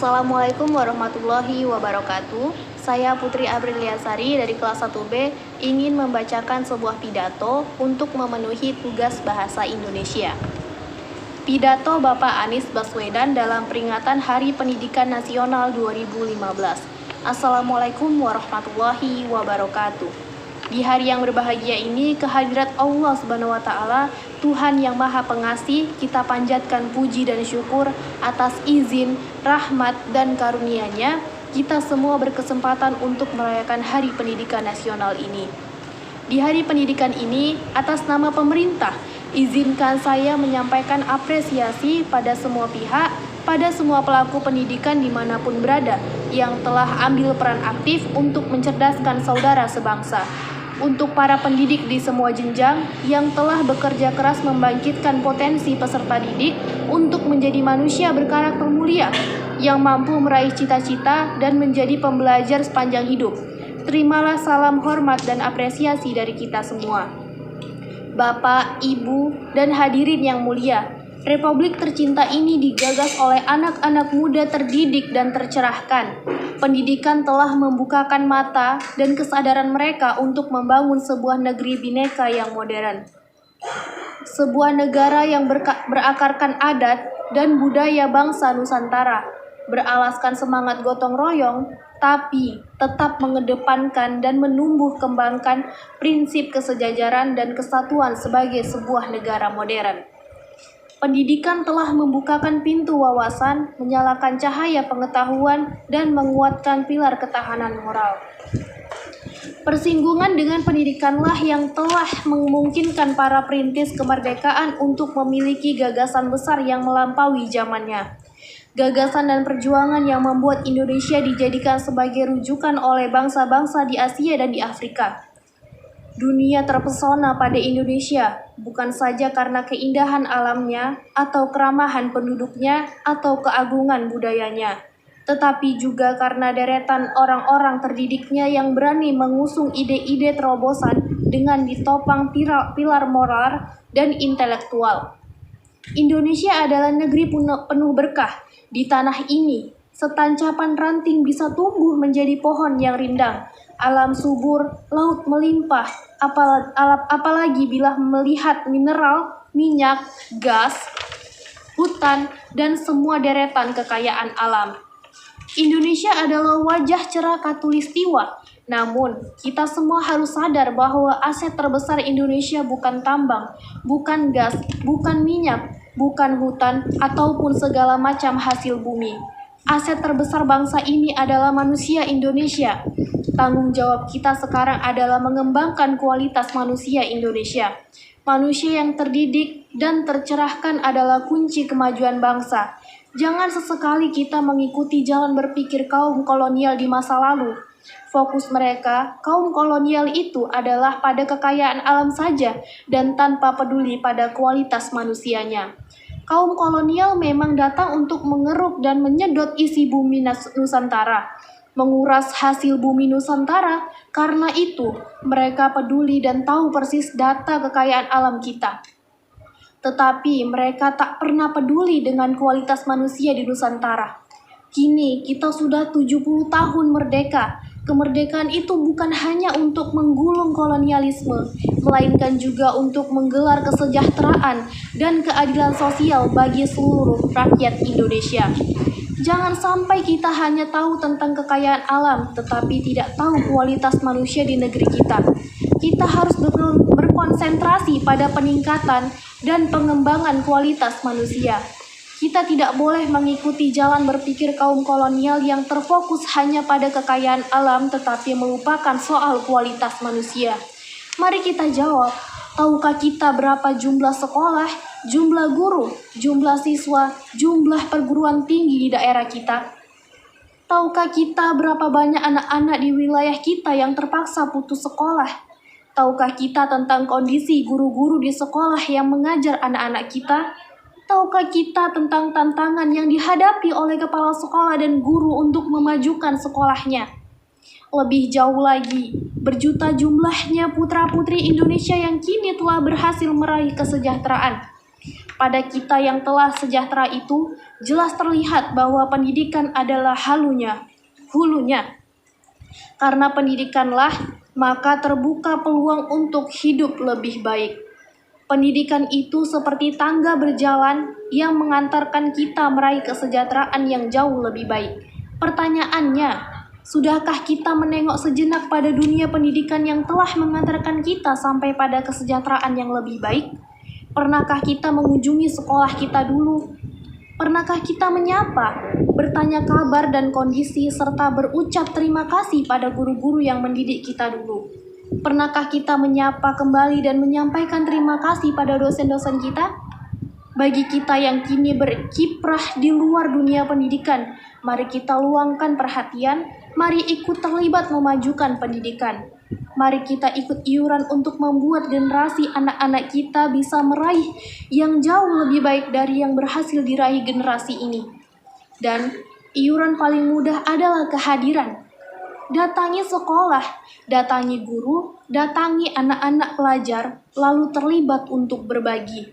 Assalamualaikum warahmatullahi wabarakatuh. Saya Putri Apriliasari dari kelas 1B ingin membacakan sebuah pidato untuk memenuhi tugas bahasa Indonesia. Pidato Bapak Anies Baswedan dalam peringatan Hari Pendidikan Nasional 2015. Assalamualaikum warahmatullahi wabarakatuh. Di hari yang berbahagia ini, kehadirat Allah SWT, Tuhan yang Maha Pengasih, kita panjatkan puji dan syukur atas izin, rahmat, dan karunia-Nya. Kita semua berkesempatan untuk merayakan Hari Pendidikan Nasional ini. Di Hari Pendidikan ini, atas nama pemerintah, izinkan saya menyampaikan apresiasi pada semua pihak, pada semua pelaku pendidikan dimanapun berada, yang telah ambil peran aktif untuk mencerdaskan saudara sebangsa. Untuk para pendidik di semua jenjang yang telah bekerja keras membangkitkan potensi peserta didik untuk menjadi manusia berkarakter mulia, yang mampu meraih cita-cita dan menjadi pembelajar sepanjang hidup. Terimalah salam hormat dan apresiasi dari kita semua. Bapak, Ibu, dan hadirin yang mulia, Republik tercinta ini digagas oleh anak-anak muda terdidik dan tercerahkan. Pendidikan telah membukakan mata dan kesadaran mereka untuk membangun sebuah negeri bineka yang modern. Sebuah negara yang berakarkan adat dan budaya bangsa Nusantara, beralaskan semangat gotong royong, tapi tetap mengedepankan dan menumbuh kembangkan prinsip kesejajaran dan kesatuan sebagai sebuah negara modern. Pendidikan telah membukakan pintu wawasan, menyalakan cahaya pengetahuan, dan menguatkan pilar ketahanan moral. Persinggungan dengan pendidikanlah yang telah memungkinkan para perintis kemerdekaan untuk memiliki gagasan besar yang melampaui zamannya. Gagasan dan perjuangan yang membuat Indonesia dijadikan sebagai rujukan oleh bangsa-bangsa di Asia dan di Afrika. Dunia terpesona pada Indonesia, bukan saja karena keindahan alamnya, atau keramahan penduduknya, atau keagungan budayanya, tetapi juga karena deretan orang-orang terdidiknya yang berani mengusung ide-ide terobosan dengan ditopang pilar moral dan intelektual. Indonesia adalah negeri penuh berkah. Di tanah ini, setancapan ranting bisa tumbuh menjadi pohon yang rindang. Alam subur, laut melimpah, apalagi bila melihat mineral, minyak, gas, hutan, dan semua deretan kekayaan alam. Indonesia adalah wajah cerah khatulistiwa, namun kita semua harus sadar bahwa aset terbesar Indonesia bukan tambang, bukan gas, bukan minyak, bukan hutan, ataupun segala macam hasil bumi. Aset terbesar bangsa ini adalah manusia Indonesia. Tanggung jawab kita sekarang adalah mengembangkan kualitas manusia Indonesia. Manusia yang terdidik dan tercerahkan adalah kunci kemajuan bangsa. Jangan sesekali kita mengikuti jalan berpikir kaum kolonial di masa lalu. Fokus mereka, kaum kolonial itu adalah pada kekayaan alam saja dan tanpa peduli pada kualitas manusianya. Kaum kolonial memang datang untuk mengeruk dan menyedot isi bumi Nusantara, menguras hasil bumi Nusantara. Karena itu, mereka peduli dan tahu persis data kekayaan alam kita. Tetapi mereka tak pernah peduli dengan kualitas manusia di Nusantara. Kini kita sudah 70 tahun merdeka. Kemerdekaan itu bukan hanya untuk menggulung kolonialisme, melainkan juga untuk menggelar kesejahteraan dan keadilan sosial bagi seluruh rakyat Indonesia. Jangan sampai kita hanya tahu tentang kekayaan alam, tetapi tidak tahu kualitas manusia di negeri kita. Kita harus berkonsentrasi pada peningkatan dan pengembangan kualitas manusia. Kita tidak boleh mengikuti jalan berpikir kaum kolonial yang terfokus hanya pada kekayaan alam tetapi melupakan soal kualitas manusia. Mari kita jawab, tahukah kita berapa jumlah sekolah, jumlah guru, jumlah siswa, jumlah perguruan tinggi di daerah kita? Tahukah kita berapa banyak anak-anak di wilayah kita yang terpaksa putus sekolah? Tahukah kita tentang kondisi guru-guru di sekolah yang mengajar anak-anak kita? Tahukah kita tentang tantangan yang dihadapi oleh kepala sekolah dan guru untuk memajukan sekolahnya? Lebih jauh lagi, berjuta jumlahnya putra-putri Indonesia yang kini telah berhasil meraih kesejahteraan. Pada kita yang telah sejahtera itu, jelas terlihat bahwa pendidikan adalah hulunya. Karena pendidikanlah, maka terbuka peluang untuk hidup lebih baik. Pendidikan itu seperti tangga berjalan yang mengantarkan kita meraih kesejahteraan yang jauh lebih baik. Pertanyaannya, sudahkah kita menengok sejenak pada dunia pendidikan yang telah mengantarkan kita sampai pada kesejahteraan yang lebih baik? Pernahkah kita mengunjungi sekolah kita dulu? Pernahkah kita menyapa, bertanya kabar dan kondisi, serta berucap terima kasih pada guru-guru yang mendidik kita dulu? Pernahkah kita menyapa kembali dan menyampaikan terima kasih pada dosen-dosen kita? Bagi kita yang kini berkiprah di luar dunia pendidikan, mari kita luangkan perhatian, mari ikut terlibat memajukan pendidikan. Mari kita ikut iuran untuk membuat generasi anak-anak kita bisa meraih yang jauh lebih baik dari yang berhasil diraih generasi ini. Dan iuran paling mudah adalah kehadiran. Datangi sekolah, datangi guru, datangi anak-anak pelajar, lalu terlibat untuk berbagi,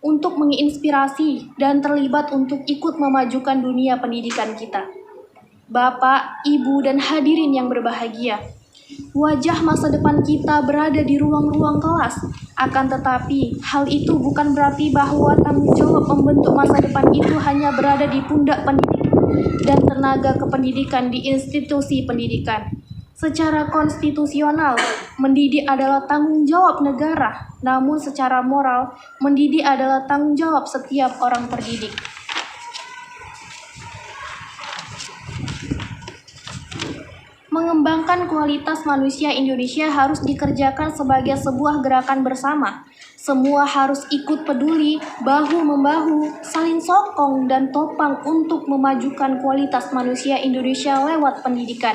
untuk menginspirasi, dan terlibat untuk ikut memajukan dunia pendidikan kita. Bapak, Ibu, dan hadirin yang berbahagia, wajah masa depan kita berada di ruang-ruang kelas. Akan tetapi, hal itu bukan berarti bahwa tanggung jawab membentuk masa depan itu hanya berada di pundak pendidik dan tenaga kependidikan di institusi pendidikan. Secara konstitusional, mendidik adalah tanggung jawab negara, namun secara moral, mendidik adalah tanggung jawab setiap orang terdidik. Mengembangkan kualitas manusia Indonesia harus dikerjakan sebagai sebuah gerakan bersama. Semua harus ikut peduli, bahu-membahu, saling sokong dan topang untuk memajukan kualitas manusia Indonesia lewat pendidikan.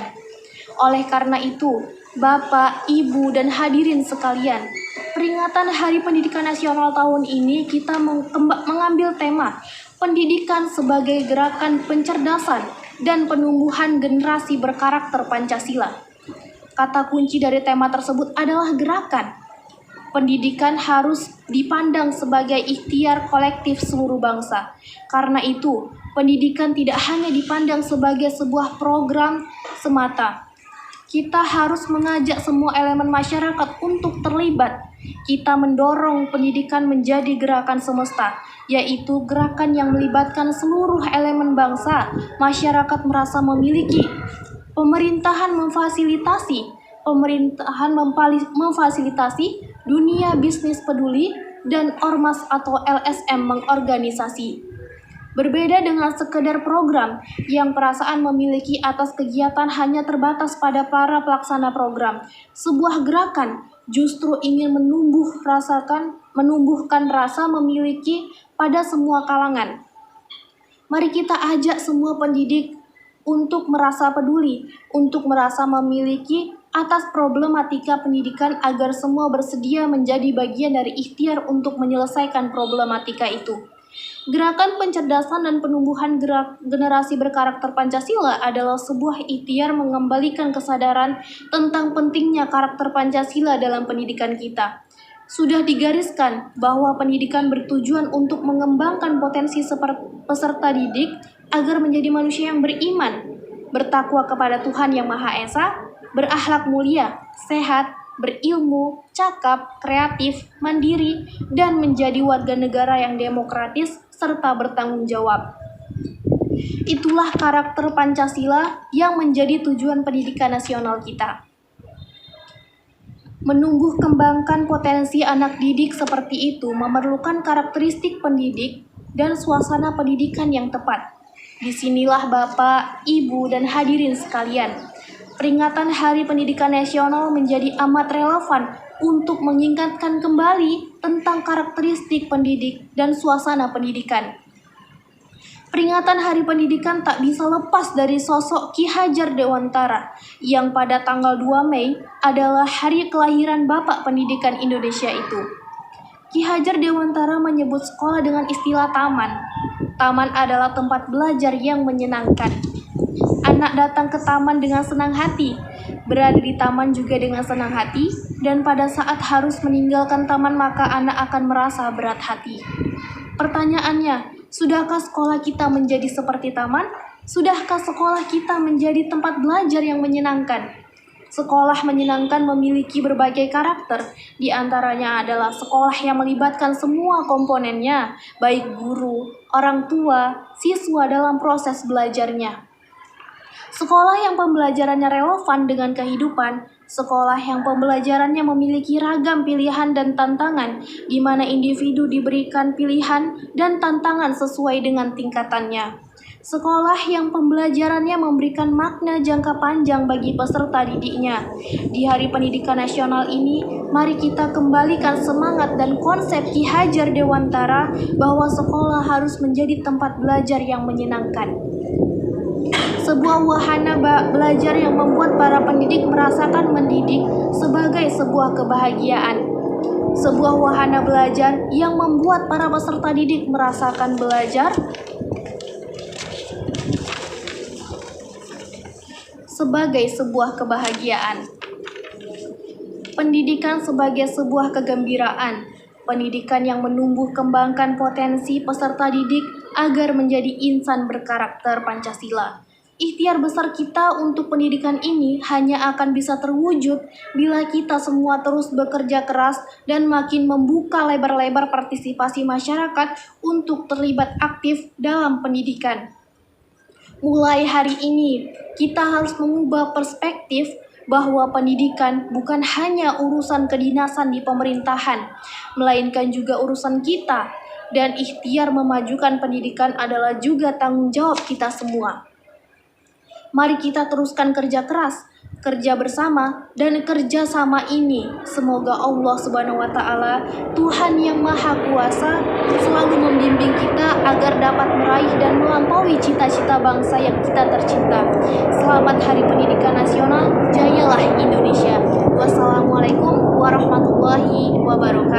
Oleh karena itu, Bapak, Ibu, dan hadirin sekalian, peringatan Hari Pendidikan Nasional tahun ini kita mengambil tema pendidikan sebagai gerakan pencerdasan dan penumbuhan generasi berkarakter Pancasila. Kata kunci dari tema tersebut adalah gerakan. Pendidikan harus dipandang sebagai ikhtiar kolektif seluruh bangsa. Karena itu, pendidikan tidak hanya dipandang sebagai sebuah program semata. Kita harus mengajak semua elemen masyarakat untuk terlibat. Kita mendorong pendidikan menjadi gerakan semesta, yaitu gerakan yang melibatkan seluruh elemen bangsa. Masyarakat merasa memiliki, pemerintahan memfasilitasi, dunia bisnis peduli, dan ormas atau LSM mengorganisasi. Berbeda dengan sekedar program yang perasaan memiliki atas kegiatan hanya terbatas pada para pelaksana program, sebuah gerakan justru ingin menumbuhkan rasa memiliki pada semua kalangan. Mari kita ajak semua pendidik untuk merasa peduli, untuk merasa memiliki atas problematika pendidikan agar semua bersedia menjadi bagian dari ikhtiar untuk menyelesaikan problematika itu. Gerakan pencerdasan dan penumbuhan generasi berkarakter Pancasila adalah sebuah ikhtiar mengembalikan kesadaran tentang pentingnya karakter Pancasila dalam pendidikan kita. Sudah digariskan bahwa pendidikan bertujuan untuk mengembangkan potensi peserta didik agar menjadi manusia yang beriman, bertakwa kepada Tuhan Yang Maha Esa, berakhlak mulia, sehat, berilmu, cakap, kreatif, mandiri, dan menjadi warga negara yang demokratis serta bertanggung jawab. Itulah karakter Pancasila yang menjadi tujuan pendidikan nasional kita. Menumbuh kembangkan potensi anak didik seperti itu memerlukan karakteristik pendidik dan suasana pendidikan yang tepat. Disinilah Bapak, Ibu, dan hadirin sekalian, peringatan Hari Pendidikan Nasional menjadi amat relevan untuk mengingatkan kembali tentang karakteristik pendidik dan suasana pendidikan. Peringatan Hari Pendidikan tak bisa lepas dari sosok Ki Hajar Dewantara yang pada tanggal 2 Mei adalah hari kelahiran Bapak Pendidikan Indonesia itu. Ki Hajar Dewantara menyebut sekolah dengan istilah taman. Taman adalah tempat belajar yang menyenangkan. Anak datang ke taman dengan senang hati, berada di taman juga dengan senang hati, dan pada saat harus meninggalkan taman maka anak akan merasa berat hati. Pertanyaannya, Sudahkah sekolah kita menjadi seperti taman? Sudahkah sekolah kita menjadi tempat belajar yang menyenangkan? Sekolah menyenangkan memiliki berbagai karakter, di antaranya adalah sekolah yang melibatkan semua komponennya, baik guru, orang tua, siswa dalam proses belajarnya. Sekolah yang pembelajarannya relevan dengan kehidupan, sekolah yang pembelajarannya memiliki ragam pilihan dan tantangan, di mana individu diberikan pilihan dan tantangan sesuai dengan tingkatannya. Sekolah yang pembelajarannya memberikan makna jangka panjang bagi peserta didiknya. Di Hari Pendidikan Nasional ini, mari kita kembalikan semangat dan konsep Ki Hajar Dewantara bahwa sekolah harus menjadi tempat belajar yang menyenangkan. Sebuah wahana belajar yang membuat para pendidik merasakan mendidik sebagai sebuah kebahagiaan. Sebuah wahana belajar yang membuat para peserta didik merasakan belajar sebagai sebuah kebahagiaan. Pendidikan sebagai sebuah kegembiraan. Pendidikan yang menumbuh kembangkan potensi peserta didik agar menjadi insan berkarakter Pancasila. Ikhtiar besar kita untuk pendidikan ini hanya akan bisa terwujud bila kita semua terus bekerja keras dan makin membuka lebar-lebar partisipasi masyarakat untuk terlibat aktif dalam pendidikan. Mulai hari ini, kita harus mengubah perspektif bahwa pendidikan bukan hanya urusan kedinasan di pemerintahan, melainkan juga urusan kita, dan ikhtiar memajukan pendidikan adalah juga tanggung jawab kita semua. Mari kita teruskan kerja keras, kerja bersama, dan kerja sama ini. Semoga Allah Subhanahu wa Ta'ala, Tuhan yang Maha Kuasa, selalu membimbing kita agar dapat meraih dan melampaui cita-cita bangsa yang kita tercinta. Selamat Hari Pendidikan Nasional, jayalah Indonesia. Wassalamualaikum warahmatullahi wabarakatuh.